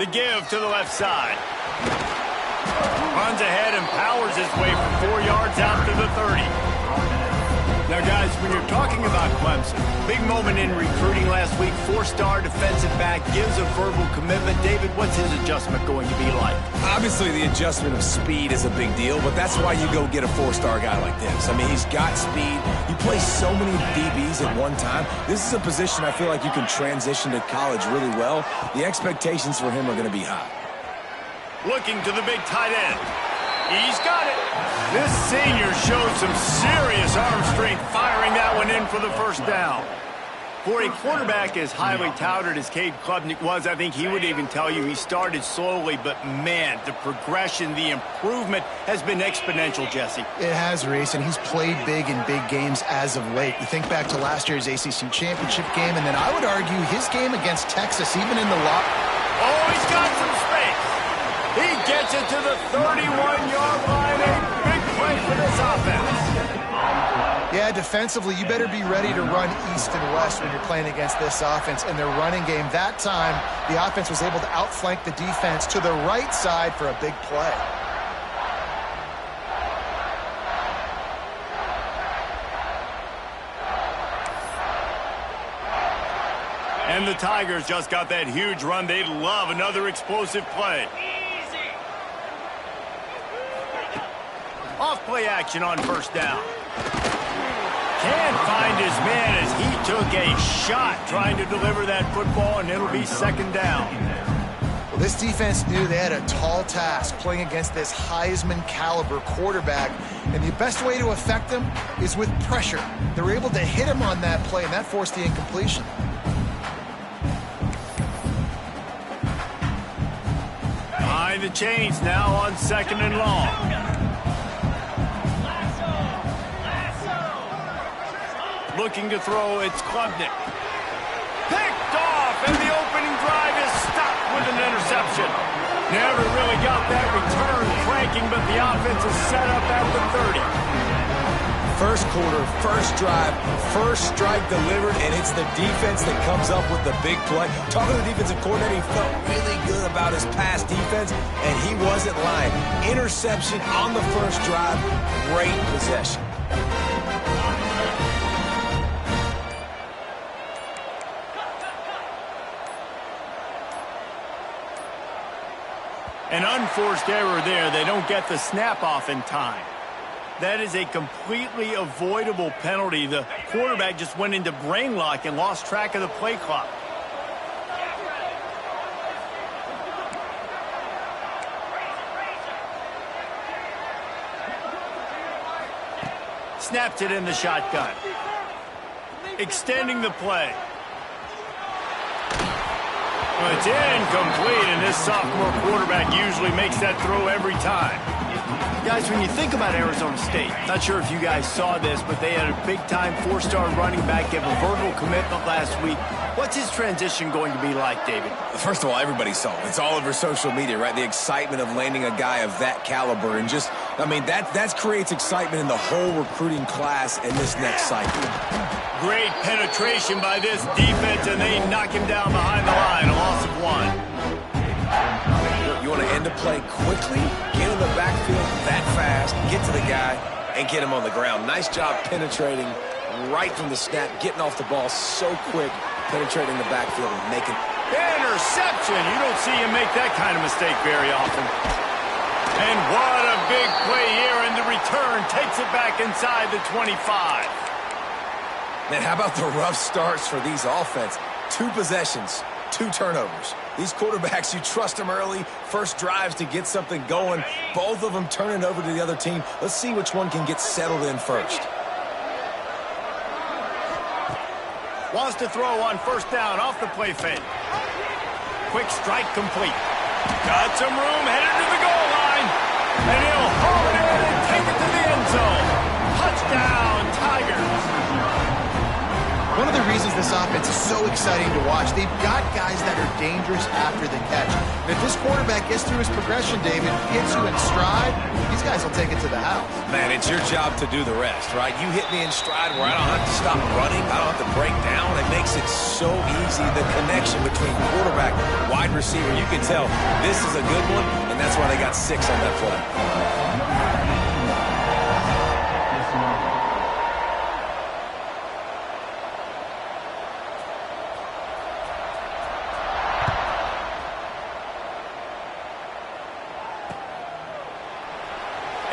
The give to the left side. Runs ahead and powers his way for 4 yards out to the 30. Now, guys, when you're talking about Clemson, big moment in recruiting last week, 4-star defensive back, gives a verbal commitment. David, what's his adjustment going to be like? Obviously, the adjustment of speed is a big deal, but that's why you go get a 4-star guy like this. I mean, he's got speed. You play so many DBs at one time. This is a position I feel like you can transition to college really well. The expectations for him are going to be high. Looking to the big tight end. He's got it. This senior showed some serious arm strength firing that one in for the first down. For a quarterback as highly touted as Cade Klubnik was, I think he would even tell you he started slowly, but man, the progression, the improvement has been exponential, Jesse. It has, Reese, and he's played big in big games as of late. You think back to last year's ACC championship game, and then I would argue his game against Texas, even in the lock. Oh, he's got some space. He gets it to the 31-yard line. A big play for this offense. Yeah, defensively, you better be ready to run east and west when you're playing against this offense. In their running game, that time, the offense was able to outflank the defense to the right side for a big play. And the Tigers just got that huge run. They'd love another explosive play. Off play action on first down. Can't find his man as he took a shot trying to deliver that football, and it'll be second down. Well, this defense knew they had a tall task playing against this Heisman caliber quarterback, and the best way to affect him is with pressure. They were able to hit him on that play, and that forced the incompletion. Behind the chains now on second and long. Looking to throw, it's Klubnik. Picked off, and the opening drive is stopped with an interception. Never really got that return cranking, but the offense is set up at the 30. First quarter, first drive, first strike delivered, and it's the defense that comes up with the big play. Talking to the defensive coordinator, he felt really good about his pass defense, and he wasn't lying. Interception on the first drive, great possession. An unforced error there. They don't get the snap off in time. That is a completely avoidable penalty. The quarterback just went into brain lock and lost track of the play clock. Snapped it in the shotgun. Extending the play. Well, it's incomplete, and this sophomore quarterback usually makes that throw every time. Guys, when you think about Arizona State, not sure if you guys saw this, but they had a big-time 4-star running back give a verbal commitment last week. What's his transition going to be like, David? First of all, everybody saw it. It's all over social media, right? The excitement of landing a guy of that caliber, and just, I mean, that creates excitement in the whole recruiting class in this next cycle. Great penetration by this defense, and they knock him down behind the line, a loss of 1. You want to end a play quickly, get in the backfield that fast, get to the guy, and get him on the ground. Nice job penetrating right from the snap, getting off the ball so quick, penetrating the backfield and making... Interception! You don't see him make that kind of mistake very often. And what a big play here, and the return takes it back inside the 25. Man, how about the rough starts for these offense? 2 possessions, 2 turnovers. These quarterbacks, you trust them early, first drives to get something going. Both of them turning over to the other team. Let's see which one can get settled in first. Wants to throw on first down off the play fake. Quick strike complete. Got some room, headed to the goal line. And he'll haul it in and take it to the end zone. Touchdown, Tigers. One of the reasons this offense is so exciting to watch, they've got guys that are dangerous after the catch. And if this quarterback gets through his progression, David, gets you in stride, these guys will take it to the house. Man, it's your job to do the rest, right? You hit me in stride where I don't have to stop running, I don't have to break down. It makes it so so easy. The connection between quarterback, wide receiver, you can tell this is a good one, and that's why they got 6 on that play.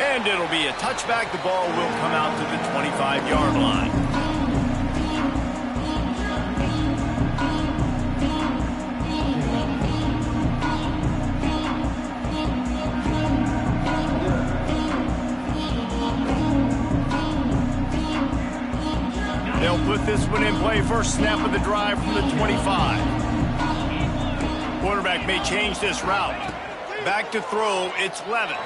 And it'll be a touchback. The ball will come out to the 25-yard line. They'll put this one in play. First snap of the drive from the 25. Quarterback may change this route. Back to throw. It's Levin.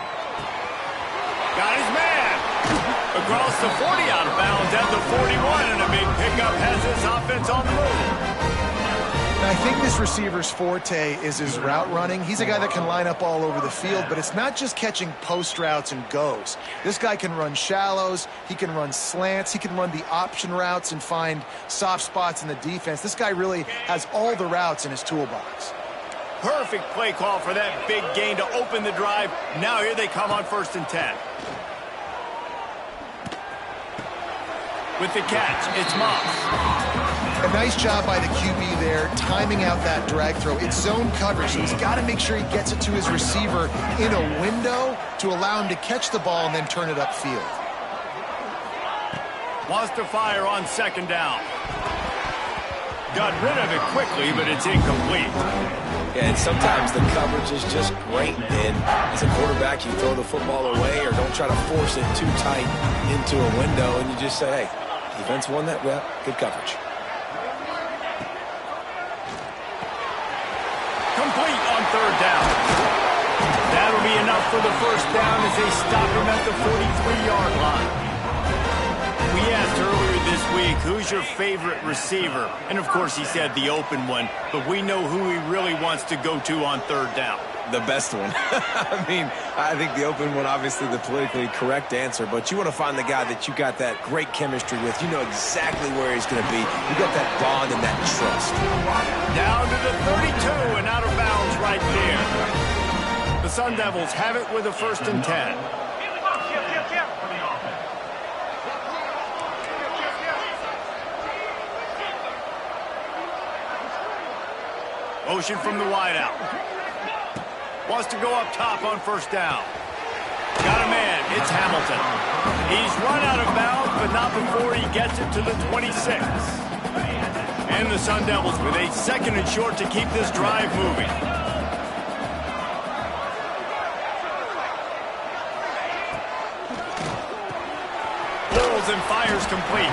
Got his man. Across the 40, out of bounds at the 41, and a big pickup has his offense on the move. Now, I think this receiver's forte is his route running. He's a guy that can line up all over the field, but it's not just catching post routes and goes. This guy can run shallows. He can run slants. He can run the option routes and find soft spots in the defense. This guy really has all the routes in his toolbox. Perfect play call for that big gain to open the drive. Now here they come on 1st and 10. With the catch, it's Moss. A nice job by the QB there, timing out that drag throw. It's zone coverage, so he's got to make sure he gets it to his receiver in a window to allow him to catch the ball and then turn it upfield. Wants to fire on 2nd down. Got rid of it quickly, but it's incomplete. Yeah, and sometimes the coverage is just great, and as a quarterback, you throw the football away or don't try to force it too tight into a window, and you just say, hey, defense won that, well, good coverage. Complete on 3rd down. That'll be enough for the 1st down as they stop him at the 43-yard line. We asked earlier this week, who's your favorite receiver? And, of course, he said the open one, but we know who he really wants to go to on 3rd down. The best one. I mean, I think the open one, obviously the politically correct answer, but you want to find the guy that you got that great chemistry with. You know exactly where he's going to be. You got that bond and that trust. Down to the 32 and out of bounds right there. The Sun Devils have it with a 1st and 10. Motion from the wideout. Wants to go up top on 1st down. Got a man. It's Hamilton. He's run out of bounds, but not before he gets it to the 26. And the Sun Devils with a 2nd and short to keep this drive moving. Pulls and fires complete.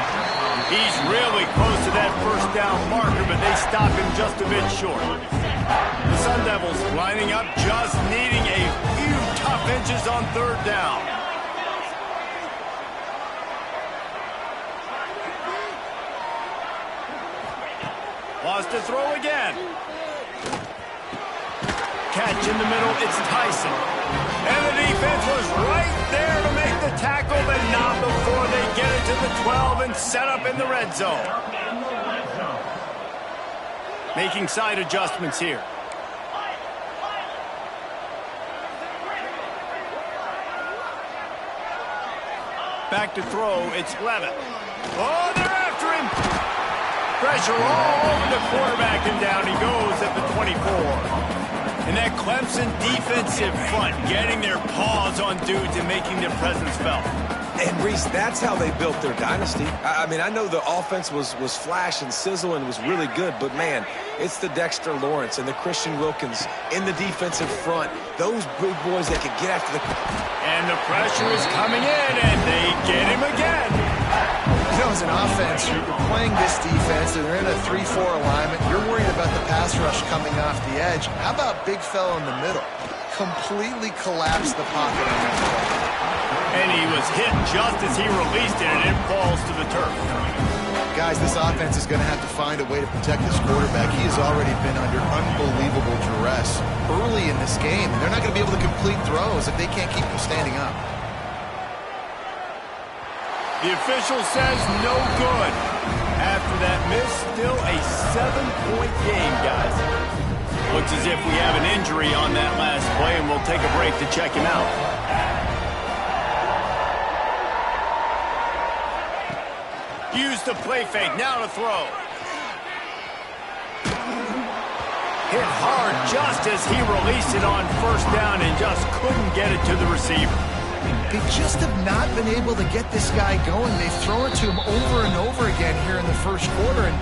He's really close to that 1st down marker, but they stop him just a bit short. The Sun Devils lining up, just needing a few tough inches on 3rd down. Wants to throw again. Catch in the middle, it's Tyson. And the defense was right there to make the tackle, but not before they get it to the 12 and set up in the red zone. Making side adjustments here. Back to throw, it's Levin. Oh, they're after him. Pressure all over the quarterback, and down he goes at the 24. And that Clemson defensive front getting their paws on dudes and making their presence felt. And, Reese, that's how they built their dynasty. I mean, I know the offense was flash and sizzle and was really good, but, man, it's the Dexter Lawrence and the Christian Wilkins in the defensive front. Those big boys that could get after the... And the pressure is coming in, and they get him again. You know, as an offense, you're playing this defense, and they're in a 3-4 alignment. You're worried about the pass rush coming off the edge. How about big fella in the middle? Completely collapsed the pocket on that play. And he was hit just as he released it, and it falls to the turf. Guys, this offense is going to have to find a way to protect this quarterback. He has already been under unbelievable duress early in this game. And they're not going to be able to complete throws if they can't keep him standing up. The official says no good. After that miss. Still a 7-point game, guys. Looks as if we have an injury on that last play, and we'll take a break to check him out. Use the play fake, now to throw. Hit hard just as he released it on first down and just couldn't get it to the receiver. They just have not been able to get this guy going. They've thrown it to him over and over again here in the first quarter, and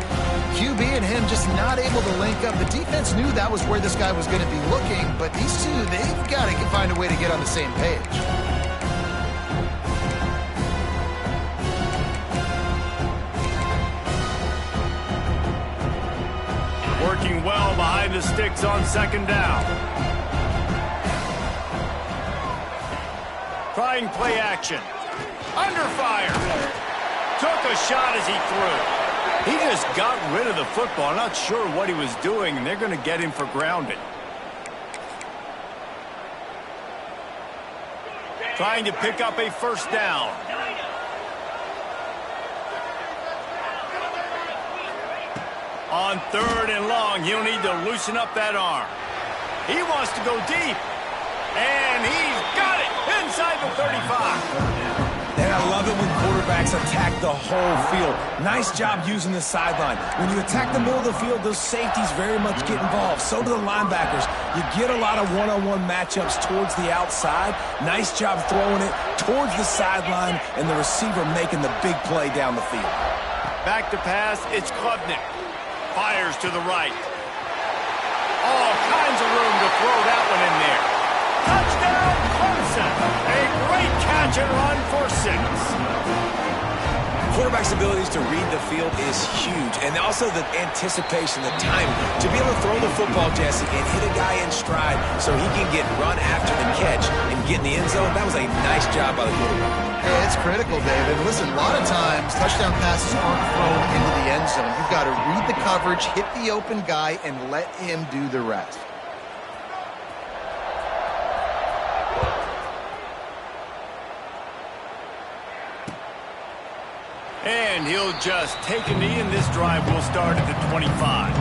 QB and him just not able to link up. The defense knew that was where this guy was going to be looking, but these two, they've got to find a way to get on the same page. Working well behind the sticks on second down. Trying play action. Under fire. Took a shot as he threw. He just got rid of the football. Not sure what he was doing, and they're going to get him for grounding. Trying to pick up a first down. On third and long, he'll need to loosen up that arm. He wants to go deep. And he's got it inside the 35. And I love it when quarterbacks attack the whole field. Nice job using the sideline. When you attack the middle of the field, those safeties very much get involved. So do the linebackers. You get a lot of one-on-one matchups towards the outside. Nice job throwing it towards the sideline and the receiver making the big play down the field. Back to pass, it's Klubnik. Fires to the right. All kinds of room to throw that one in there. Touchdown, Clemson. A great catch and run for 6. Quarterback's abilities to read the field is huge, and also the anticipation, the timing. To be able to throw the football, Jesse, and hit a guy in stride so he can get run after the catch and get in the end zone, that was a nice job by the quarterback. Yeah, it's critical, David. Listen, a lot of times touchdown passes aren't thrown into the end zone. You've got to read the coverage, hit the open guy, and let him do the rest. And he'll just take a knee, and this drive will start at the 25.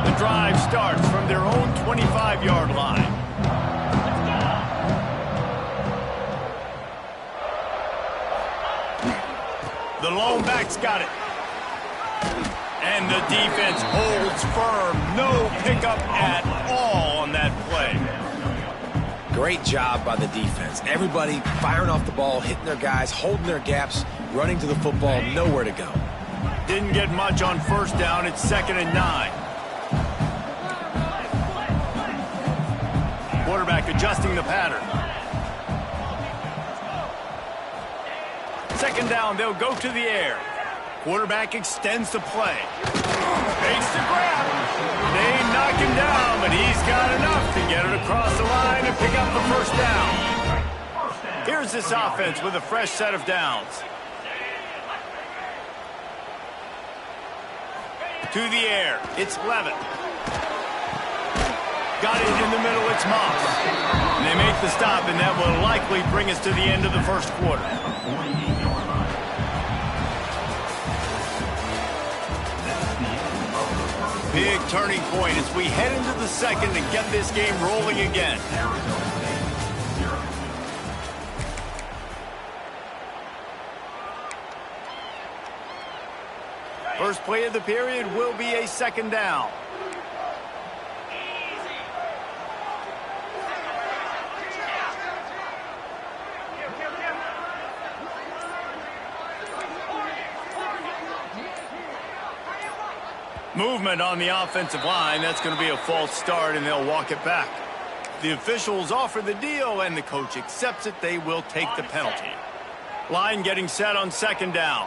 The drive starts from their own 25-yard line. The lone back's got it. And the defense holds firm. No pickup at all on that play. Great job by the defense. Everybody firing off the ball, hitting their guys, holding their gaps, running to the football, nowhere to go. Didn't get much on first down. It's 2nd and 9. Quarterback adjusting the pattern. 2nd down, they'll go to the air. Quarterback extends the play. Fakes the grab. They knock him down, but he's got enough to get it across the line and pick up the first down. Here's this offense with a fresh set of downs. To the air, it's Levitt. Got it in the middle, it's Moss. And they make the stop, and that will likely bring us to the end of the first quarter. Big turning point as we head into the second and get this game rolling again. First play of the period will be a 2nd down. Movement on the offensive line. That's going to be a false start, and they'll walk it back. The officials offer the deal, and the coach accepts it. They will take the penalty. Line getting set on 2nd down.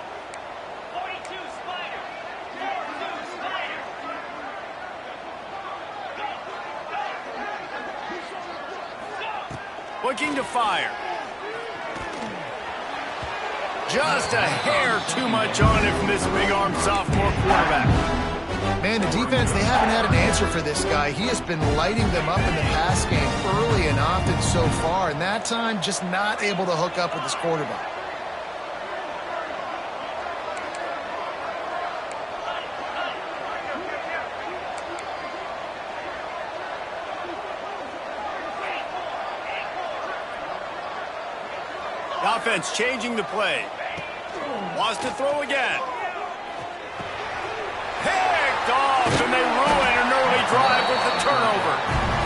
Looking to fire. Just a hair too much on it from this big-armed sophomore quarterback. Man, the defense, they haven't had an answer for this guy. He has been lighting them up in the pass game early and often so far, and that time just not able to hook up with his quarterback. The offense changing the play. Wants to throw again. Picked off, and they ruin an early drive with the turnover.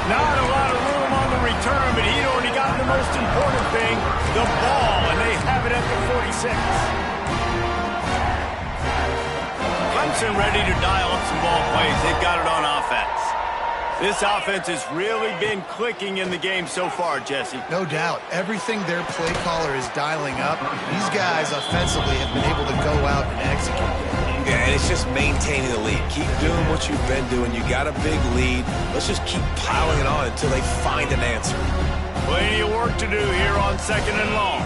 Not a lot of room on the return, but he'd already gotten the most important thing, the ball, and they have it at the 46. Clemson ready to dial up some ball plays. They've got it on offense. This offense has really been clicking in the game so far, Jesse. No doubt. Everything their play caller is dialing up, these guys offensively have been able to go out and execute. Yeah, and it's just maintaining the lead. Keep doing what you've been doing. You got a big lead. Let's just keep piling it on until they find an answer. Plenty of work to do here on 2nd and long.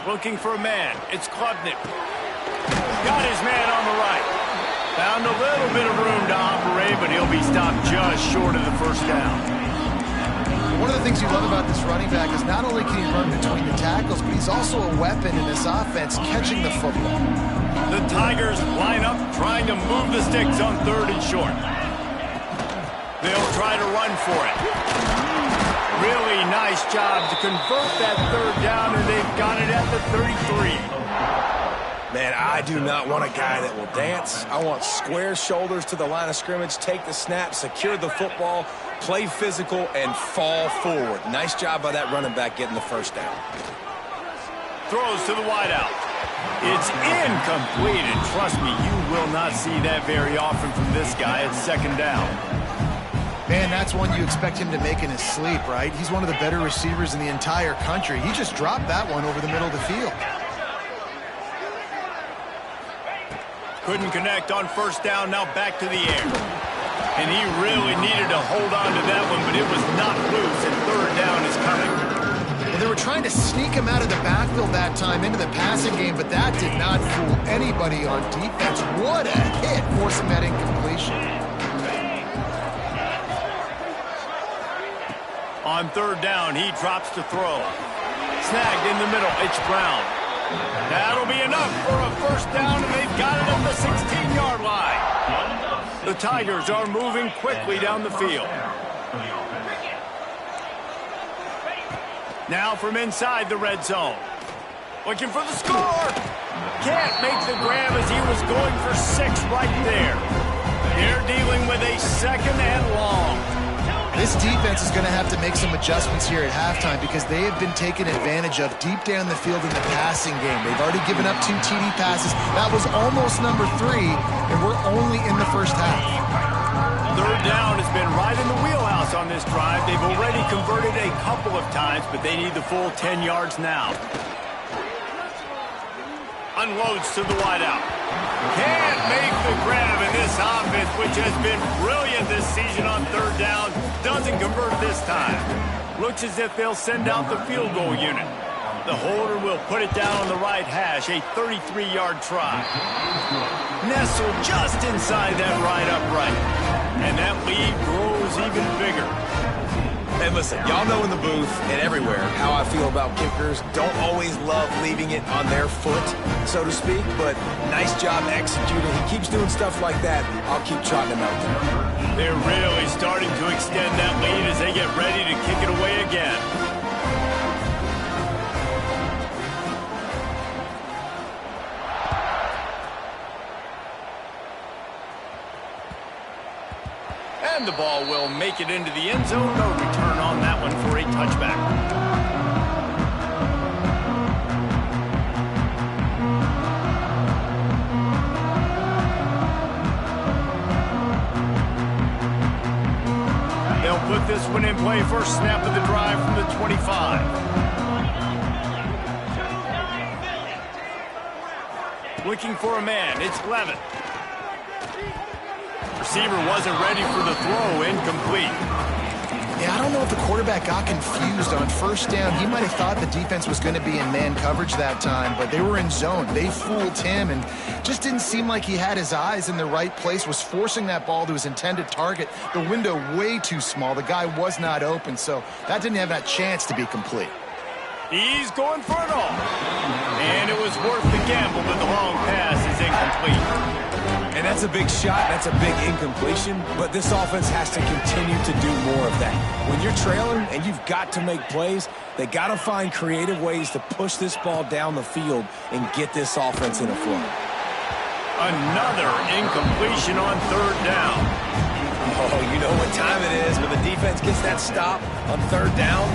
Looking for a man. It's Klubnik. Got his man on the right. Found a little bit of room to operate, but he'll be stopped just short of the first down. One of the things you love about this running back is not only can he run between the tackles, but he's also a weapon in this offense catching the football. The Tigers line up trying to move the sticks on 3rd and short. They'll try to run for it. Really nice job to convert that 3rd down, and they've got it at the 33. Man, I do not want a guy that will dance. I want square shoulders to the line of scrimmage, take the snap, secure the football, play physical, and fall forward. Nice job by that running back getting the first down. Throws to the wideout. It's incomplete, and trust me, you will not see that very often from this guy at 2nd down. Man, that's one you expect him to make in his sleep, right? He's one of the better receivers in the entire country. He just dropped that one over the middle of the field. Couldn't connect on 1st down, now back to the air. And he really needed to hold on to that one, but it was not loose, and 3rd down is coming. Well, they were trying to sneak him out of the backfield that time into the passing game, but that did not fool anybody on defense. What a hit, forcing that incompletion. On 3rd down, he drops to throw. Snagged in the middle, it's Brown. That'll be enough for a 1st down, and they've got it at the 16-yard line. The Tigers are moving quickly down the field. Now from inside the red zone. Looking for the score. Can't make the grab as he was going for 6 right there. They're dealing with a 2nd and long. This defense is going to have to make some adjustments here at halftime because they have been taken advantage of deep down the field in the passing game. They've already given up 2 TD passes. That was almost number 3, and we're only in the first half. 3rd down has been right in the wheelhouse on this drive. They've already converted a couple of times, but they need the full 10 yards now. Unloads to the wideout. Can't make the grab, in this offense, which has been brilliant this season on 3rd down, doesn't convert this time. Looks as if they'll send out the field goal unit. The holder will put it down on the right hash, a 33-yard try. Nestled just inside that right upright. And that lead grows even bigger. And listen, y'all know in the booth and everywhere how I feel about kickers. Don't always love leaving it on their foot, so to speak, but nice job executing. He keeps doing stuff like that. I'll keep trotting him out there. They're really starting to extend that lead as they get ready to kick it away again. And the ball will make it into the end zone. No return on that one for a touchback. They'll put this one in play. First snap of the drive from the 25. Looking for a man. It's Levin. Receiver wasn't ready for the throw, incomplete. Yeah, I don't know if the quarterback got confused on first down. He might have thought the defense was going to be in man coverage that time, but they were in zone. They fooled him and just didn't seem like he had his eyes in the right place, was forcing that ball to his intended target. The window way too small. The guy was not open, so that didn't have that chance to be complete. He's going for it all. And it was worth the gamble, but the long pass is incomplete. And that's a big shot, that's a big incompletion, but this offense has to continue to do more of that. When you're trailing and you've got to make plays, they got to find creative ways to push this ball down the field and get this offense in a flow. Another incompletion on third down. Oh, you know what time it is when the defense gets that stop on third down.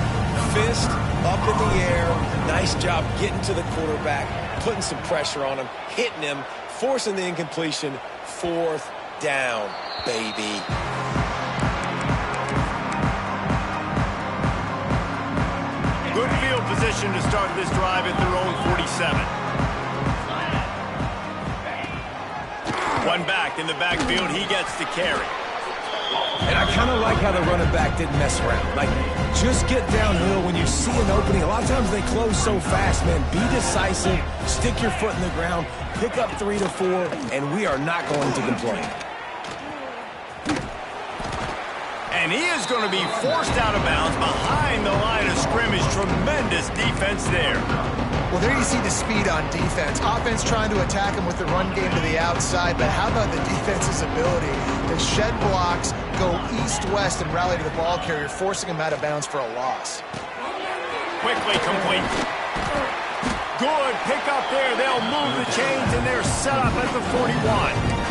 Fist up in the air. Nice job getting to the quarterback, putting some pressure on him, hitting him, forcing the incompletion. Fourth down, baby. Good field position to start this drive at their own 47. One back in the backfield, he gets to carry. And I kind of like how the running back didn't mess around. Like, just get downhill when you see an opening. A lot of times they close so fast, man. Be decisive, stick your foot in the ground, pick up 3 to 4, and we are not going to complain. And he is going to be forced out of bounds behind the line of scrimmage. Tremendous defense there. Well, there you see the speed on defense. Offense trying to attack him with the run game to the outside, but how about the defense's ability to shed blocks, go east-west, and rally to the ball carrier, forcing him out of bounds for a loss. Quickly complete. Good pick up there. They'll move the chains, and they're set up at the 41.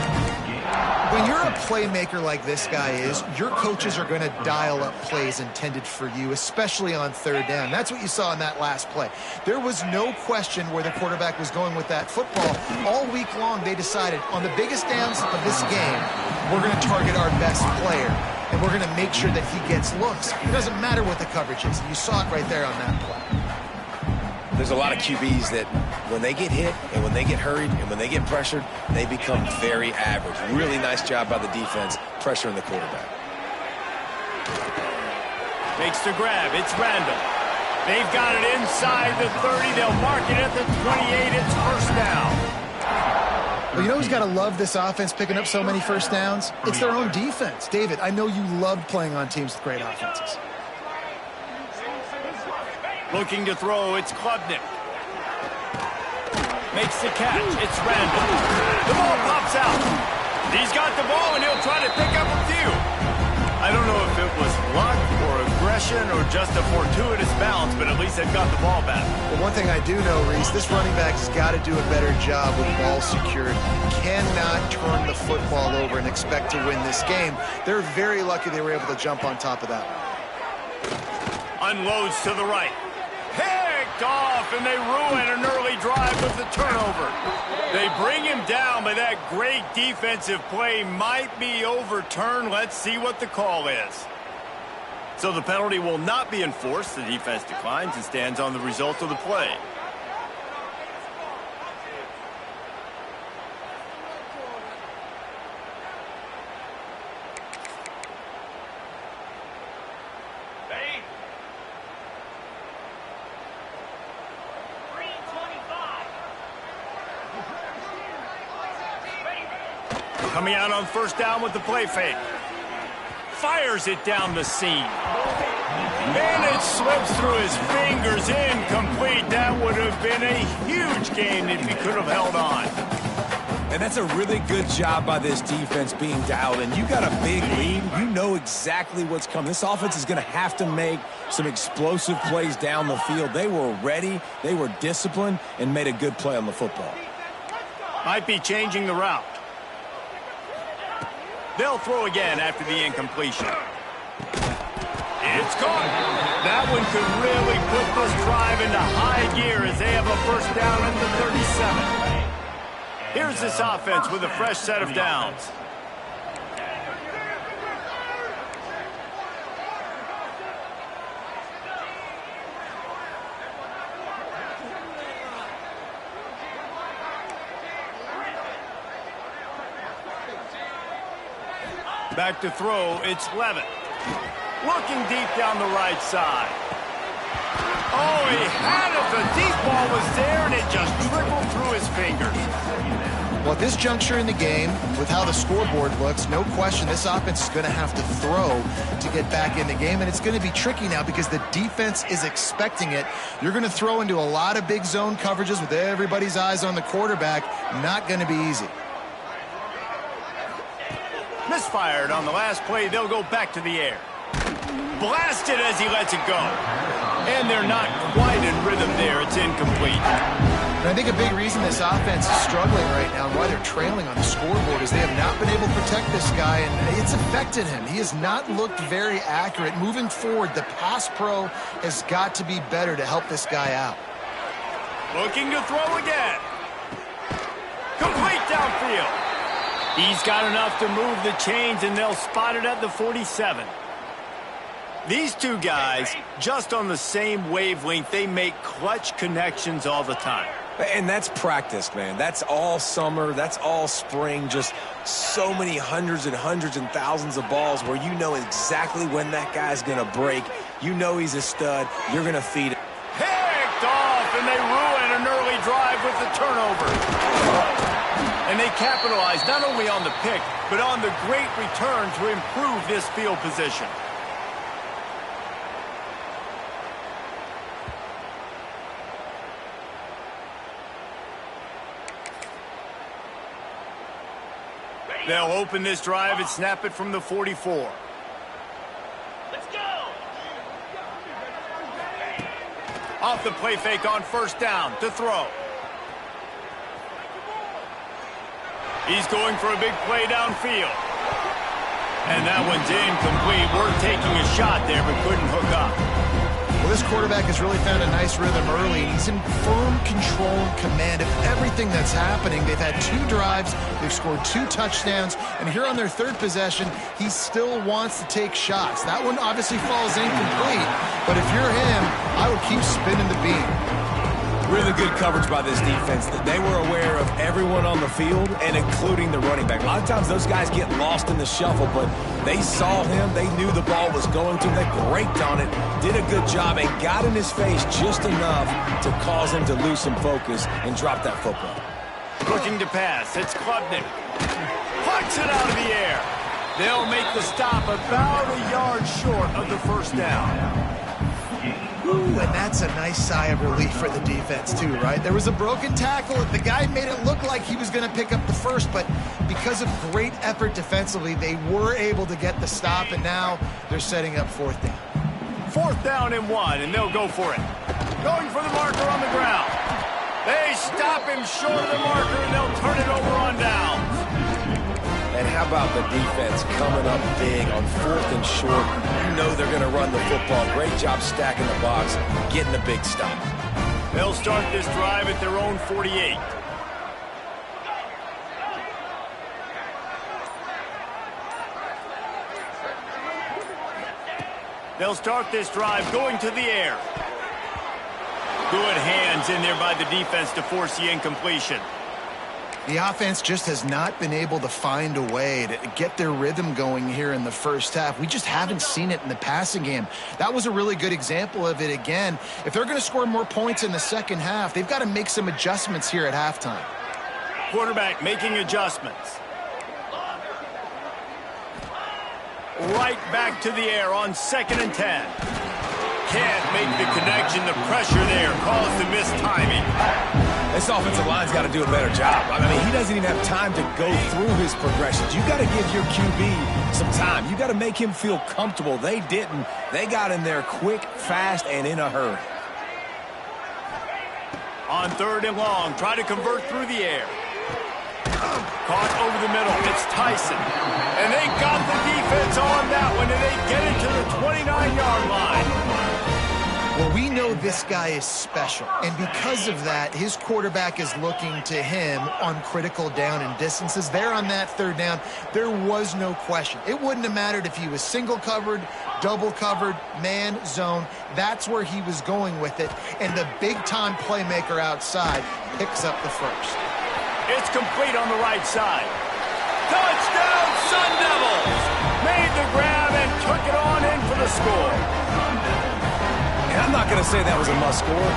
When you're a playmaker like this guy is, your coaches are going to dial up plays intended for you, especially on third down. That's what you saw in that last play. There was no question where the quarterback was going with that football. All week long, they decided on the biggest downs of this game, we're going to target our best player, and we're going to make sure that he gets looks. It doesn't matter what the coverage is. You saw it right there on that play. There's a lot of QBs that when they get hit and when they get hurried and when they get pressured, they become very average. Really nice job by the defense pressuring the quarterback. Makes the grab. It's Randall. They've got it inside the 30. They'll mark it at the 28. It's first down. Well, you know who's got to love this offense picking up so many first downs? It's their own defense. David, I know you loved playing on teams with great offenses. Looking to throw, it's Klubnik. Makes the catch, it's Randall. The ball pops out. He's got the ball, and he'll try to pick up a few. I don't know if it was luck or aggression or just a fortuitous bounce, but at least they've got the ball back. Well, one thing I do know, Reese, this running back has got to do a better job with ball security. Cannot turn the football over and expect to win this game. They're very lucky they were able to jump on top of that one. Unloads to the right. Picked off, and they ruin an early drive with the turnover. They bring him down, but that great defensive play might be overturned. Let's see what the call is. So the penalty will not be enforced. The defense declines and stands on the result of the play. Coming out on first down with the play fake. Fires it down the seam. And it slips through his fingers, incomplete. That would have been a huge gain if he could have held on. And that's a really good job by this defense being dialed in. You got a big lead. You know exactly what's coming. This offense is going to have to make some explosive plays down the field. They were ready, they were disciplined, and made a good play on the football. Might be changing the route. They'll throw again after the incompletion. It's caught. That one could really put this drive into high gear as they have a first down at the 37. Here's this offense with a fresh set of downs. Back to throw, it's Levitt. looking deep down the right side. Oh, he had it. The deep ball was there, and it just trickled through his fingers. Well, at this juncture in the game, with how the scoreboard looks, no question this offense is going to have to throw to get back in the game, and it's going to be tricky now because the defense is expecting it. You're going to throw into a lot of big zone coverages with everybody's eyes on the quarterback. Not going to be easy. Misfired on the last play. They'll go back to the air. Blasted as he lets it go. And they're not quite in rhythm there. It's incomplete. And I think a big reason this offense is struggling right now and why they're trailing on the scoreboard is they have not been able to protect this guy, and it's affected him. He has not looked very accurate. Moving forward, the pass pro has got to be better to help this guy out. Looking to throw again. Complete downfield. He's got enough to move the chains, and they'll spot it at the 47. These two guys, just on the same wavelength, they make clutch connections all the time. And that's practice, man. That's all summer. That's all spring. Just so many hundreds and thousands of balls where you know exactly when that guy's going to break. You know he's a stud. You're going to feed it. Picked off, and they ruin an early drive with the turnover. And they capitalize not only on the pick, but on the great return to improve this field position. They'll open this drive and snap it from the 44. Let's go! Off the play fake on first down to throw. He's going for a big play downfield. And that one's incomplete. We're taking a shot there, but couldn't hook up. Well, this quarterback has really found a nice rhythm early, and he's in firm control and command of everything that's happening. They've had 2 drives, they've scored 2 touchdowns, and here on their 3rd possession, he still wants to take shots. That one obviously falls incomplete, but if you're him, I would keep spinning the beam. Really good coverage by this defense. They were aware of everyone on the field and including the running back. A lot of times those guys get lost in the shuffle, but they saw him. They knew the ball was going to. They braked on it, did a good job, and got in his face just enough to cause him to lose some focus and drop that football. Looking to pass. It's Klubnik. Punts it out of the air. They'll make the stop about a yard short of the first down. Ooh, and that's a nice sigh of relief for the defense, too, right? There was a broken tackle. The guy made it look like he was going to pick up the first, but because of great effort defensively, they were able to get the stop, and now they're setting up 4th down. 4th down and 1, and they'll go for it. Going for the marker on the ground. They stop him short of the marker, and they'll turn it over on downs. And how about the defense coming up big on 4th and short? You know they're going to run the football. Great job stacking the box, getting the big stop. They'll start this drive at their own 48. They'll start this drive going to the air. Good hands in there by the defense to force the incompletion. The offense just has not been able to find a way to get their rhythm going here in the first half. We just haven't seen it in the passing game. That was a really good example of it again. If they're going to score more points in the second half, they've got to make some adjustments here at halftime. Quarterback making adjustments. Right back to the air on 2nd and 10. Can't make the connection. The pressure there caused the missed timing. This offensive line's got to do a better job. I mean, he doesn't even have time to go through his progressions. You got to give your QB some time. You got to make him feel comfortable. They didn't. They got in there quick, fast, and in a hurry. On 3rd and long, try to convert through the air. Caught over the middle. It's Tyson. And they got the defense on that one, and they get it to the 29-yard line. Well, we know this guy is special, and because of that, his quarterback is looking to him on critical down and distances. There on that 3rd down, there was no question. It wouldn't have mattered if he was single covered, double covered, man, zone. That's where he was going with it, and the big-time playmaker outside picks up the first. It's complete on the right side. Touchdown, Sun Devils! Made the grab and took it on in for the the score. And I'm not going to say that was a must-score,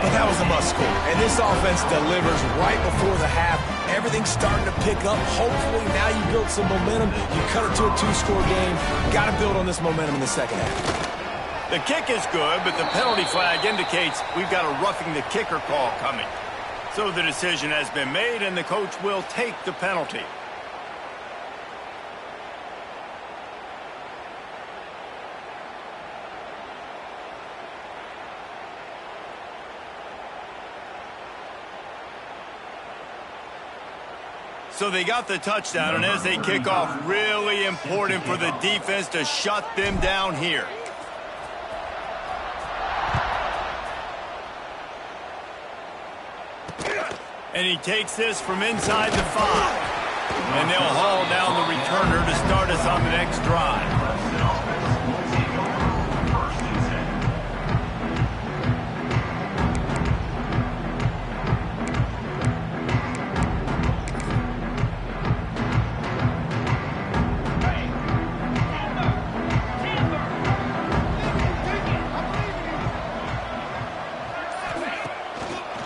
but that was a must-score. And this offense delivers right before the half. Everything's starting to pick up. Hopefully now you build some momentum. You cut it to a 2-score game. Got to build on this momentum in the second half. The kick is good, but the penalty flag indicates we've got a roughing the kicker call coming. So the decision has been made, and the coach will take the penalty. So they got the touchdown, and as they kick off, really important for the defense to shut them down here. And he takes this from inside the 5. And they'll haul down the returner to start us on the next drive.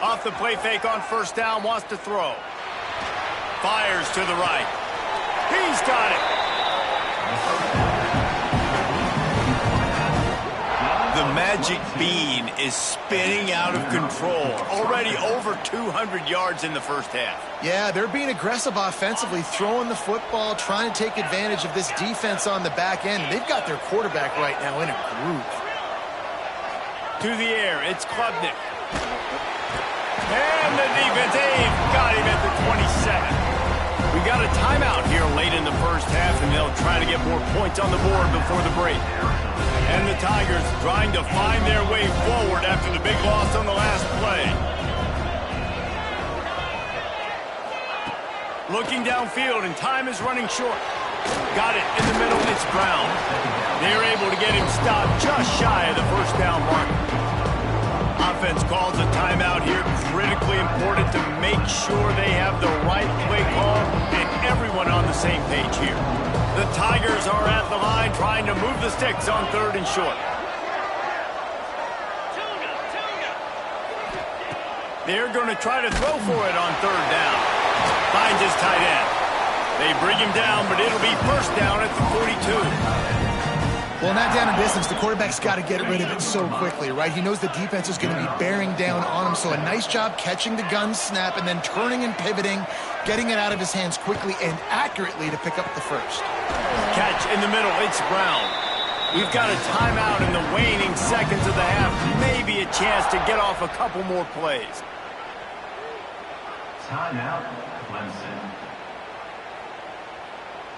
Off the play fake on first down, wants to throw. Fires to the right. He's got it. The magic bean is spinning out of control. Already over 200 yards in the first half. Yeah, they're being aggressive offensively, throwing the football, trying to take advantage of this defense on the back end. They've got their quarterback right now in a groove. To the air, it's Klubnik. And the defense, they've got him at the 27. We got a timeout here late in the first half, and they'll try to get more points on the board before the break. And the Tigers trying to find their way forward after the big loss on the last play. Looking downfield, and time is running short. Got it in the middle, it's Brown. They're able to get him stopped just shy of the first down mark. Offense calls a timeout here. Critically important to make sure they have the right play call and everyone on the same page here. The Tigers are at the line trying to move the sticks on 3rd and short. They're going to try to throw for it on 3rd down. Finds his tight end. They bring him down, but it'll be first down at the 42. Well, not down in distance, the quarterback's got to get rid of it so quickly, right? He knows the defense is going to be bearing down on him, so a nice job catching the gun snap and then turning and pivoting, getting it out of his hands quickly and accurately to pick up the first. Catch in the middle, it's Brown. We've got a timeout in the waning seconds of the half, maybe a chance to get off a couple more plays. Timeout, Clemson.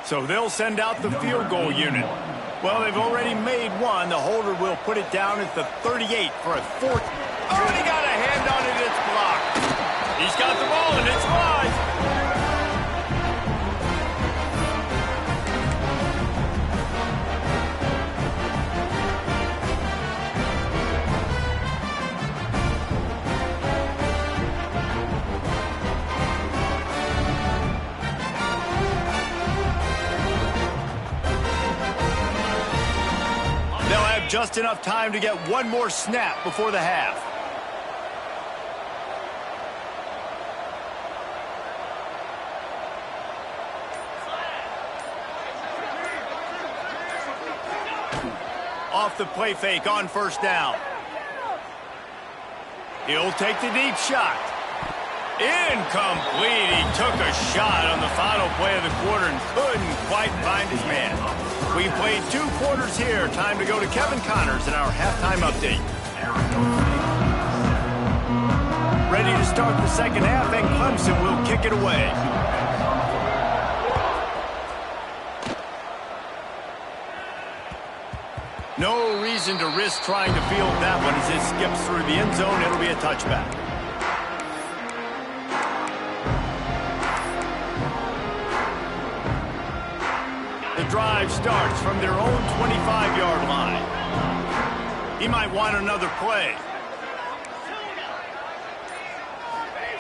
So they'll send out the field goal unit. Well, they've already made one. The holder will put it down at the 38 for a 4th. Oh, and he got a hand on it. It's blocked. He's got the ball, and it's live. Just enough time to get one more snap before the half. Off the play fake on first down. He'll take the deep shot. Incomplete. He took a shot on the final play of the quarter and couldn't quite find his man. We played 2 quarters here. Time to go to Kevin Connors in our halftime update. Ready to start the second half, and Clemson will kick it away. No reason to risk trying to field that one as it skips through the end zone. It'll be a touchback. Drive starts from their own 25-yard line. He might want another play.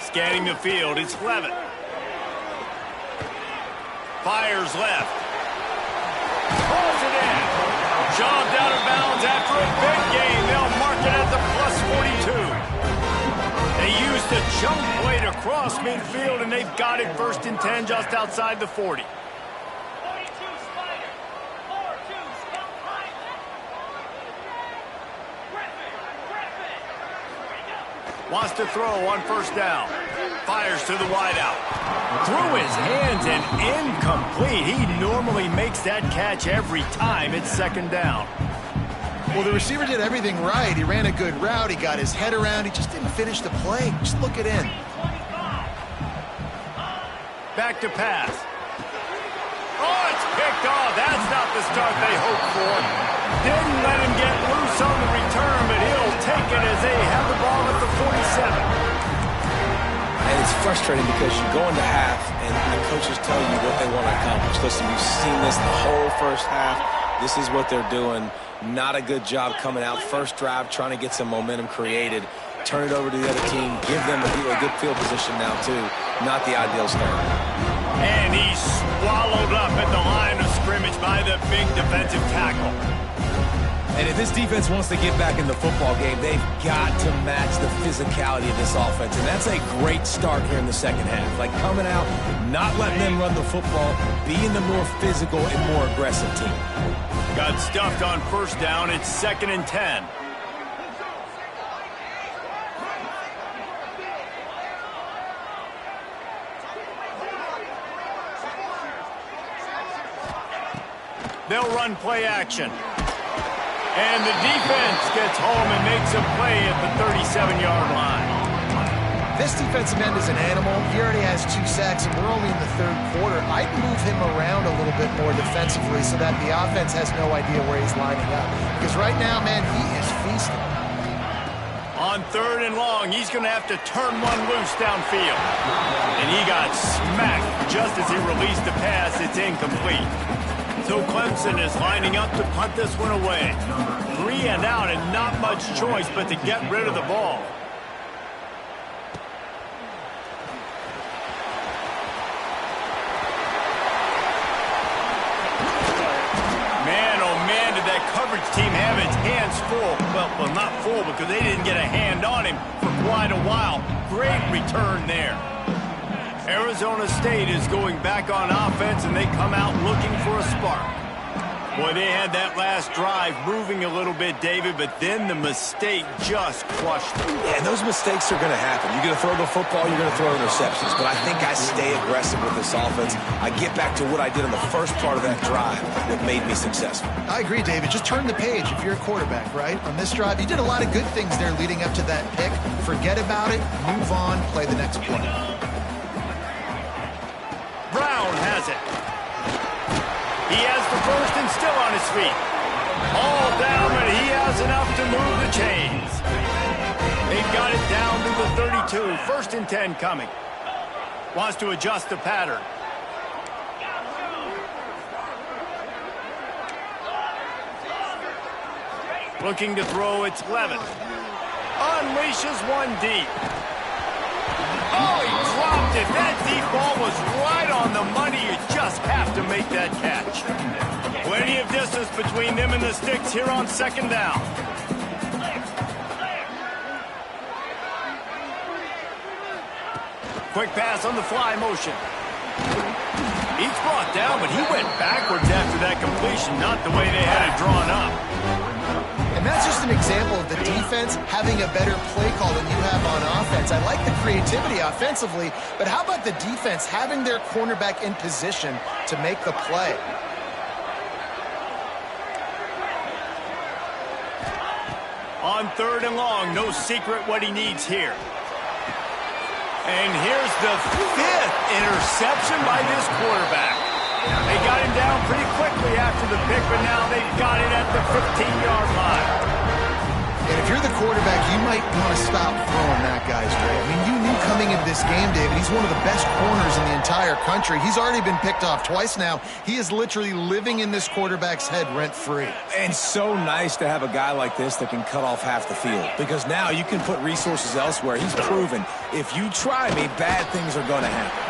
Scanning the field, it's Levitt. Fires left. Pulls it in. Job down and Big game. They'll mark it at the +42. They used a jump play to cross midfield, and they've got it 1st and 10 just outside the 40. Wants to throw on 1st down. Fires to the wideout. Through his hands and incomplete. He normally makes that catch every time. It's 2nd down. Well, the receiver did everything right. He ran a good route. He got his head around. He just didn't finish the play. Just look it in. Back to pass. Oh, it's picked off. That's not the start they hoped for. Didn't let him get loose on the return, but he'll take it as they have the ball at the 47. And it's frustrating because you go into half and the coaches tell you what they want to accomplish. Listen, we've seen this the whole first half. This is what they're doing. Not a good job coming out. First drive, trying to get some momentum created. Turn it over to the other team. Give them a good field position now, too. Not the ideal start. And he's swallowed up at the line of scrimmage by the big defensive tackle. And if this defense wants to get back in the football game, they've got to match the physicality of this offense. And that's a great start here in the 2nd half. Like coming out, not letting them run the football, being the more physical and more aggressive team. Got stuffed on 1st down. It's 2nd and 10. They'll run play action. And the defense gets home and makes a play at the 37-yard line. This defensive end is an animal. He already has 2 sacks, and we're only in the 3rd quarter. I'd move him around a little bit more defensively so that the offense has no idea where he's lining up. Because right now, man, he is feasting. On 3rd and long, he's going to have to turn one loose downfield. And he got smacked just as he released the pass. It's incomplete. So Clemson is lining up to punt this one away. 3 and out and not much choice but to get rid of the ball. Man, oh man, did that coverage team have its hands full. Well, not full because they didn't get a hand on him for quite a while. Great return there. Arizona State is going back on offense, and they come out looking for a spark. Boy, they had that last drive moving a little bit, David, but then the mistake just crushed them. Yeah, and those mistakes are going to happen. You're going to throw the football, you're going to throw interceptions. But I think I stay aggressive with this offense. I get back to what I did in the first part of that drive that made me successful. I agree, David. Just turn the page if you're a quarterback, right? On this drive, you did a lot of good things there leading up to that pick. Forget about it, move on, play the next play. Brown has it. He has the first and still on his feet. All down, but he has enough to move the chains. They've got it down to the 32. 1st and 10 coming. Wants to adjust the pattern. Looking to throw, it's Levin. Unleashes one deep. Oh, he dropped it. That deep ball was right on the money. You just have to make that catch. Plenty of distance between them and the sticks here on 2nd down. Quick pass on the fly motion. He's brought down, but he went backwards after that completion, not the way they had it drawn up. And that's just an example of the defense having a better play call than you have on offense. I like the creativity offensively, but how about the defense having their cornerback in position to make the play? On 3rd and long, no secret what he needs here. And here's the 5th interception by this quarterback. They got him down pretty quickly after the pick, but now they've got it at the 15-yard line. And if you're the quarterback, you might want to stop throwing that guy's way. I mean, you knew coming into this game, David, he's one of the best corners in the entire country. He's already been picked off twice now. He is literally living in this quarterback's head rent-free. And so nice to have a guy like this that can cut off half the field. Because now you can put resources elsewhere. He's proven if you try me, bad things are going to happen.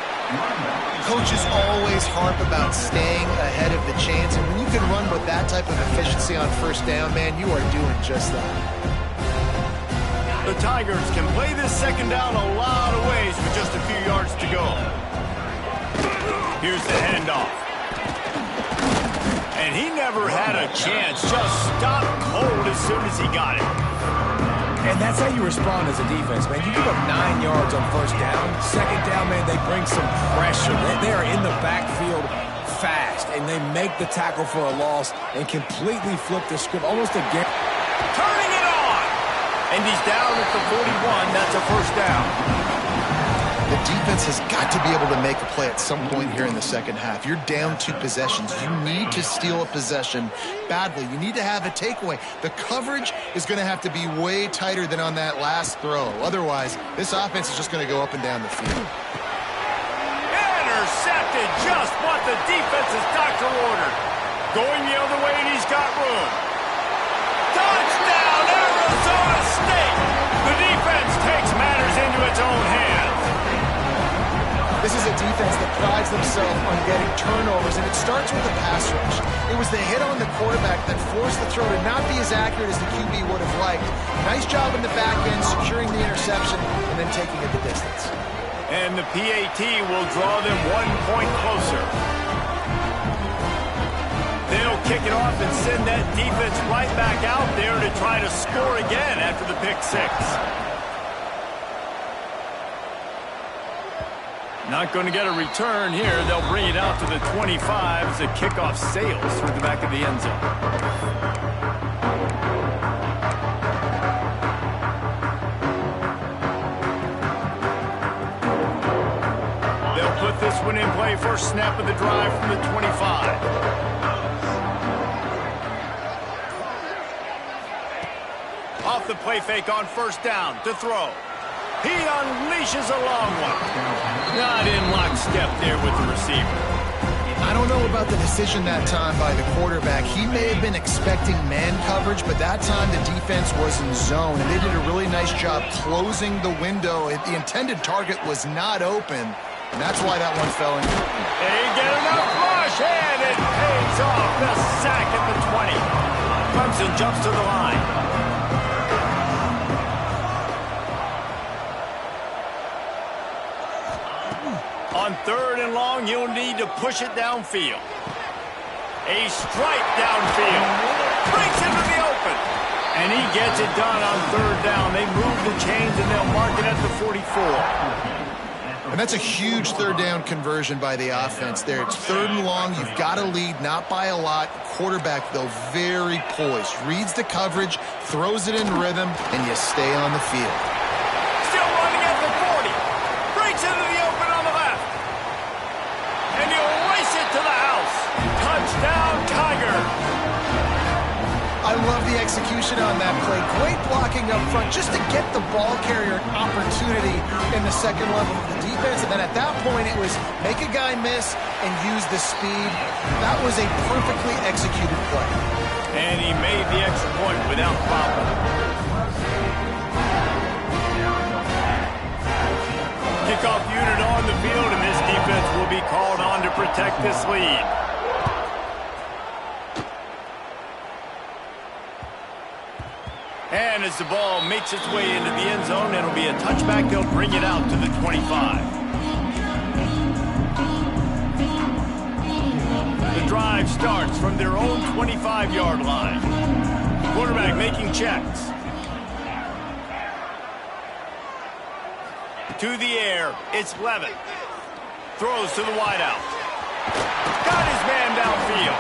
Coaches always harp about staying ahead of the chains, and when you can run with that type of efficiency on first down, man, you are doing just that. The Tigers can play this second down a lot of ways with just a few yards to go. Here's the handoff. And he never had a chance, just stopped cold as soon as he got it. And that's how you respond as a defense, man. You give up 9 yards on first down. Second down, man, they bring some pressure. They are in the backfield fast, and they make the tackle for a loss and completely flip the script, almost again. Turning it on! And he's down at the 41. That's a first down. The defense has got to be able to make a play at some point here in the second half. You're down 2 possessions. You need to steal a possession badly. You need to have a takeaway. The coverage is going to have to be way tighter than on that last throw. Otherwise, this offense is just going to go up and down the field. Intercepted, just what the defense's doctor ordered. Going the other way, and he's got room. Touchdown, Arizona State! The defense takes matters into its own hands. This is a defense that prides themselves on getting turnovers, and it starts with the pass rush. It was the hit on the quarterback that forced the throw to not be as accurate as the QB would have liked. Nice job in the back end, securing the interception, and then taking it the distance. And the PAT will draw them 1 point closer. They'll kick it off and send that defense right back out there to try to score again after the pick 6. Not going to get a return here. They'll bring it out to the 25 as the kickoff sails through the back of the end zone. They'll put this one in play. First snap of the drive from the 25. Off the play fake on first down to throw. He unleashes a long one. Not in lockstep there with the receiver. I don't know about the decision that time by the quarterback. He may have been expecting man coverage, but that time the defense was in zone, and they did a really nice job closing the window. The intended target was not open, and that's why that one fell in. They get enough rush, and it pays off. The sack at the 20. Clemson jumps to the line. On 3rd and long, you'll need to push it downfield. A strike downfield. Breaks into the open. And he gets it done on 3rd down. They move the chains, and they'll mark it at the 44. And that's a huge 3rd down conversion by the offense there. It's 3rd and long. You've got to lead, not by a lot. Quarterback, though, very poised. Reads the coverage, throws it in rhythm, and you stay on the field. Still running at the 40. Breaks into the open on the left. And he'll race it to the house. Touchdown, Tiger. I love the execution on that play. Great blocking up front just to get the ball carrier an opportunity in the second level of the defense. And then at that point, it was make a guy miss and use the speed. That was a perfectly executed play. And he made the extra point without problem. Kickoff unit on the field, and this defense will be called on to protect this lead. And as the ball makes its way into the end zone, it'll be a touchback. They'll bring it out to the 25. The drive starts from their own 25-yard line. Quarterback making checks. To the air, it's Levin. Throws to the wideout. Got his man downfield.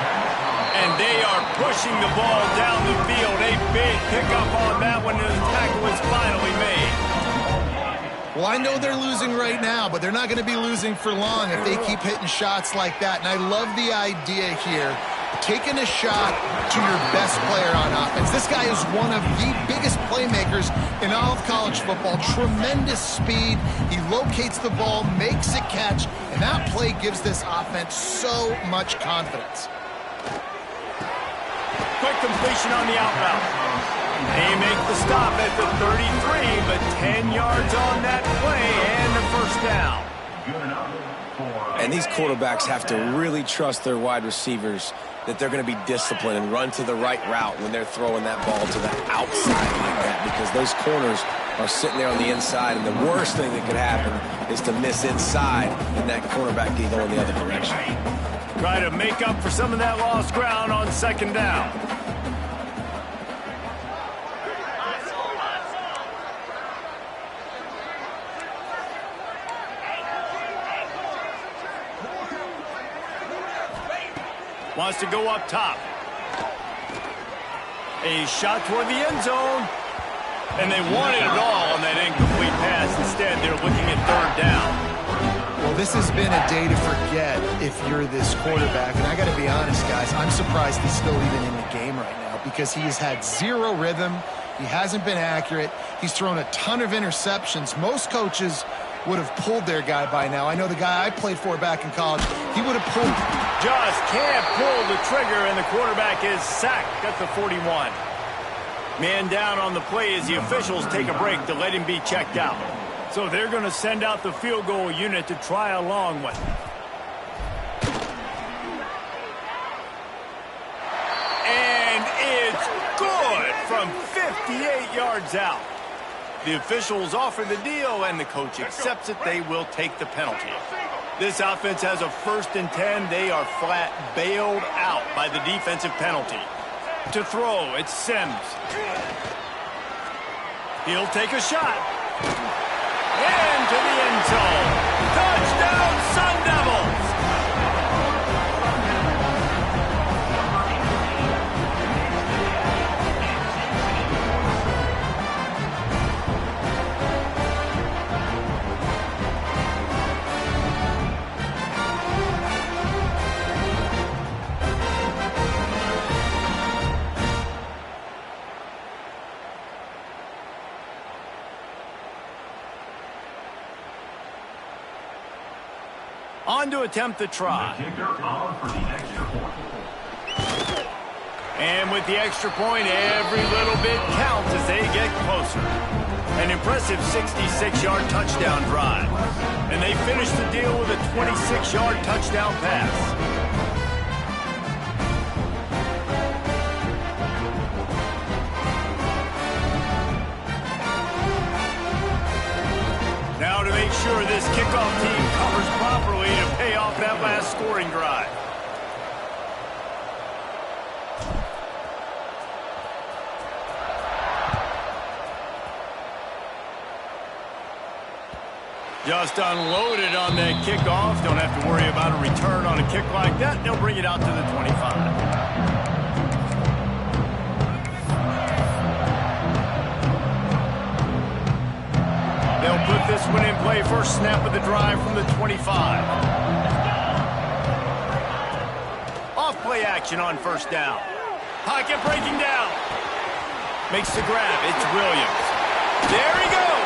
And they are pushing the ball down the field. A big pickup on that one, and the tackle is finally made. Well, I know they're losing right now, but they're not going to be losing for long if they keep hitting shots like that. And I love the idea here, taking a shot to your best player on offense. This guy is one of the biggest playmakers in all of college football. Tremendous speed. He locates the ball, makes it catch, and that play gives this offense so much confidence. Quick completion on the out route. They make the stop at the 33, but 10 yards on that play and a first down. And these quarterbacks have to really trust their wide receivers that they're going to be disciplined and run to the right route when they're throwing that ball to the outside like that, because those corners are sitting there on the inside, and the worst thing that could happen is to miss inside and that cornerback can go in the other direction. Try to make up for some of that lost ground on second down. Wants to go up top. A shot toward the end zone. And they wanted it all on that incomplete pass. Instead, they're looking at third down. Well, this has been a day to forget if you're this quarterback. And I got to be honest, guys, I'm surprised he's still even in the game right now because he has had zero rhythm. He hasn't been accurate. He's thrown a ton of interceptions. Most coaches would have pulled their guy by now. I know the guy I played for back in college, he would have pulled. Just can't pull the trigger, and the quarterback is sacked at the 41. Man down on the play as the officials take a break to let him be checked out. So they're going to send out the field goal unit to try a long one. And it's good from 58 yards out. The officials offer the deal, and the coach accepts it. They will take the penalty. This offense has a 1st and 10. They are flat bailed out by the defensive penalty. To throw, it's Sims. He'll take a shot. Into the end zone. Touchdown, Sun Devils! On to attempt the try. And with the extra point, every little bit counts as they get closer. An impressive 66-yard touchdown drive. And they finish the deal with a 26-yard touchdown pass. Now to make sure this kickoff team covers properly to pay off that last scoring drive. Just unloaded on that kickoff. Don't have to worry about a return on a kick like that. They'll bring it out to the 25. They'll put this one in play. First snap of the drive from the 25. Off play action on first down. Pocket breaking down. Makes the grab. It's Williams. There he goes.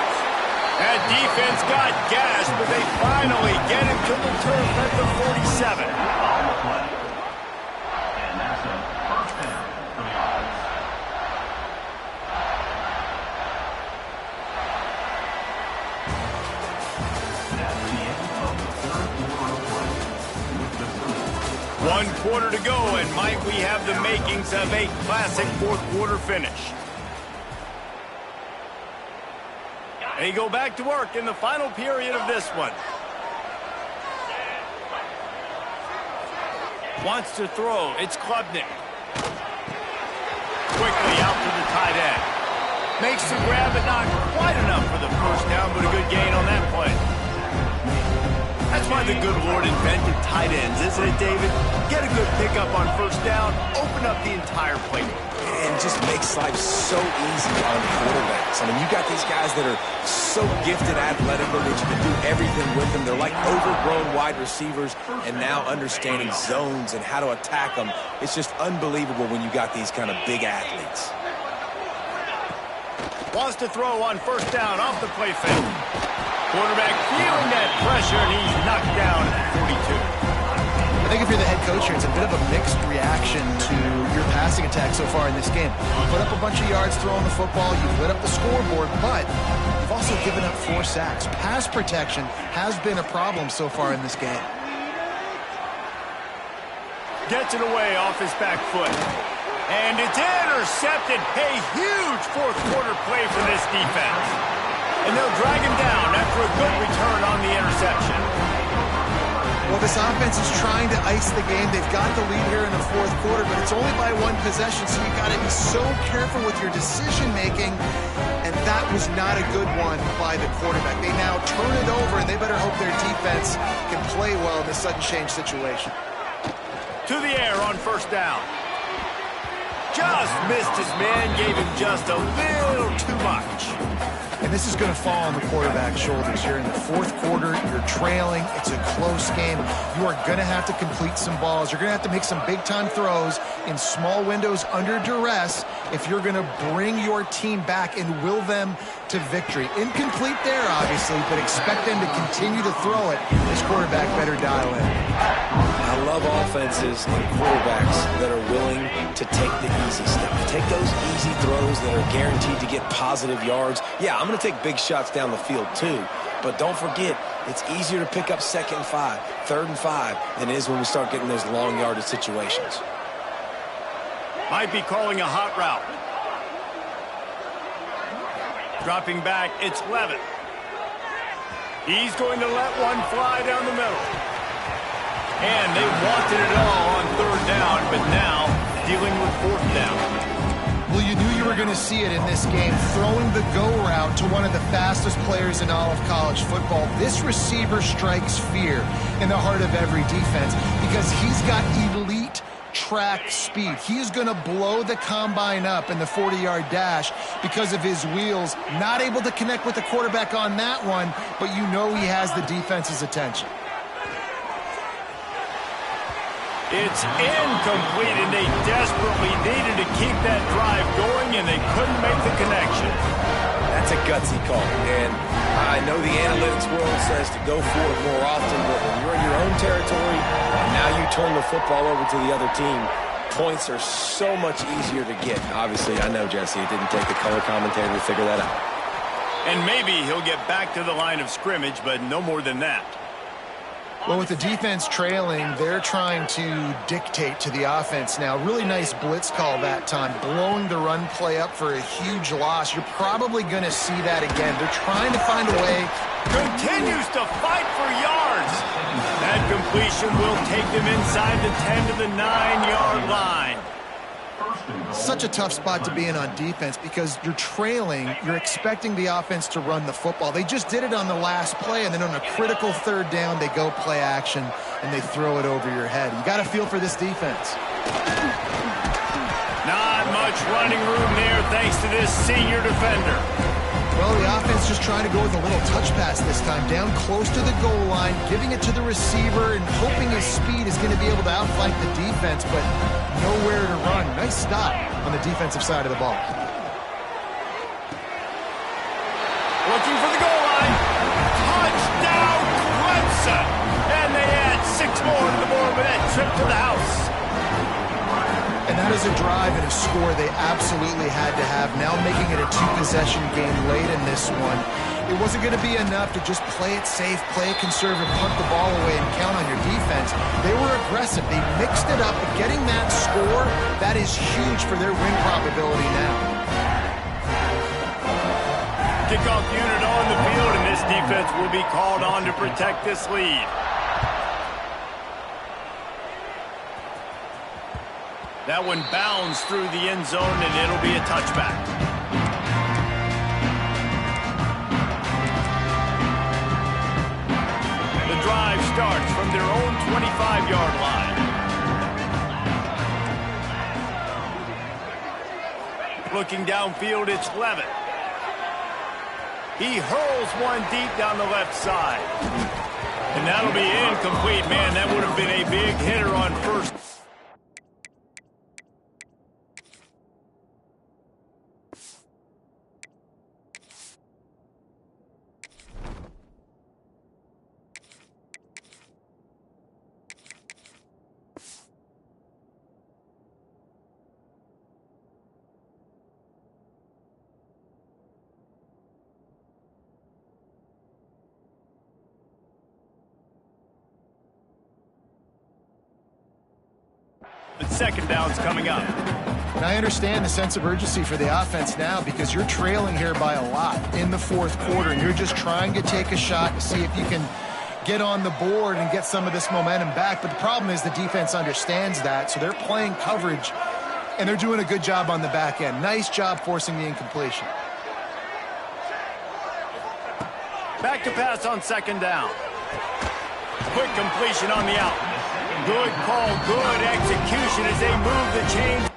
That defense got gashed, but they finally get him to the turf at the 47. And that's a first down for the offense. That's the end of the third quarter of play. With the score. 1 quarter to go, and might we have the makings of a classic fourth quarter finish. They go back to work in the final period of this one. Wants to throw. It's Klubnik. Quickly out to the tight end. Makes the grab, but not quite enough for the first down, but a good gain on that play. That's why the good Lord invented tight ends, isn't it, David? Get a good pickup on first down, open up the entire plate. And just makes life so easy on quarterbacks. I mean, you got these guys that are so gifted athletically that you can do everything with them. They're like overgrown wide receivers, and now understanding zones and how to attack them. It's just unbelievable when you got these kind of big athletes. Wants to throw on first down off the play fake. Quarterback feeling that pressure, and he's knocked down at 42. I think if you're the head coach here, it's a bit of a mixed reaction to your passing attack so far in this game. You put up a bunch of yards throwing the football, you've lit up the scoreboard, but you've also given up 4 sacks. Pass protection has been a problem so far in this game. Gets it away off his back foot. And it's intercepted. A huge fourth quarter play for this defense. And they'll drag him down after a good return on the interception. Well, this offense is trying to ice the game. They've got the lead here in the fourth quarter, but it's only by 1 possession, so you've got to be so careful with your decision-making, and that was not a good one by the quarterback. They now turn it over, and they better hope their defense can play well in this sudden change situation. To the air on first down. Just missed his man, gave him just a little too much. And this is going to fall on the quarterback's shoulders. You're in the fourth quarter. You're trailing. It's a close game. You are going to have to complete some balls. You're going to have to make some big-time throws in small windows under duress if you're going to bring your team back and will them to victory. Incomplete there, obviously, but expect them to continue to throw it. This quarterback better dial in. I love offenses and quarterbacks that are willing to take the easy step. Take those easy throws that are guaranteed to get positive yards. Yeah, I'm going to take big shots down the field too, but don't forget, it's easier to pick up 2nd and 5, 3rd and 5 than it is when we start getting those long yardage situations. Might be calling a hot route. Dropping back, it's Levitt. He's going to let one fly down the middle. And they wanted it all on 3rd down, but now dealing with 4th down. Well, you knew you were going to see it in this game, throwing the go route to one of the fastest players in all of college football. This receiver strikes fear in the heart of every defense because he's got elite track speed. He is going to blow the combine up in the 40-yard dash because of his wheels. Not able to connect with the quarterback on that one, but you know he has the defense's attention. It's incomplete, and they desperately needed to keep that drive going, and they couldn't make the connection. That's a gutsy call, and I know the analytics world says to go for it more often, but when you're in your own territory, and now you turn the football over to the other team, points are so much easier to get. Obviously, I know, Jesse, it didn't take a color commentator to figure that out. And maybe he'll get back to the line of scrimmage, but no more than that. Well, with the defense trailing, they're trying to dictate to the offense now. Really nice blitz call that time, blowing the run play up for a huge loss. You're probably going to see that again. They're trying to find a way. Continues to fight for yards. That completion will take them inside the 10 to the 9-yard line. Such a tough spot to be in on defense because you're trailing. You're expecting the offense to run the football. They just did it on the last play, and then on a critical 3rd down, they go play action, and they throw it over your head. You got to feel for this defense. Not much running room there thanks to this senior defender. Well, the offense just trying to go with a little touch pass this time, down close to the goal line, giving it to the receiver and hoping his speed is going to be able to outflank the defense, but nowhere to run. Nice stop on the defensive side of the ball. Looking for the goal line. Touchdown, Clemson! And they add 6 more to the board with that trip to the house. And that is a drive and a score they absolutely had to have. Now making it a 2-possession game late in this one. It wasn't going to be enough to just play it safe, play it conservative, punt the ball away, and count on your defense. They were aggressive. They mixed it up. But getting that score, that is huge for their win probability now. Kickoff unit on the field, and this defense will be called on to protect this lead. That one bounds through the end zone, and it'll be a touchback. The drive starts from their own 25-yard line. Looking downfield, it's Levitt. He hurls one deep down the left side. And that'll be incomplete. Man, that would have been a big hitter on first. But second down's coming up. And I understand the sense of urgency for the offense now because you're trailing here by a lot in the fourth quarter, and you're just trying to take a shot to see if you can get on the board and get some of this momentum back. But the problem is the defense understands that, so they're playing coverage, and they're doing a good job on the back end. Nice job forcing the incompletion. Back to pass on second down. Quick completion on the out. Good call, good execution as they move the chains.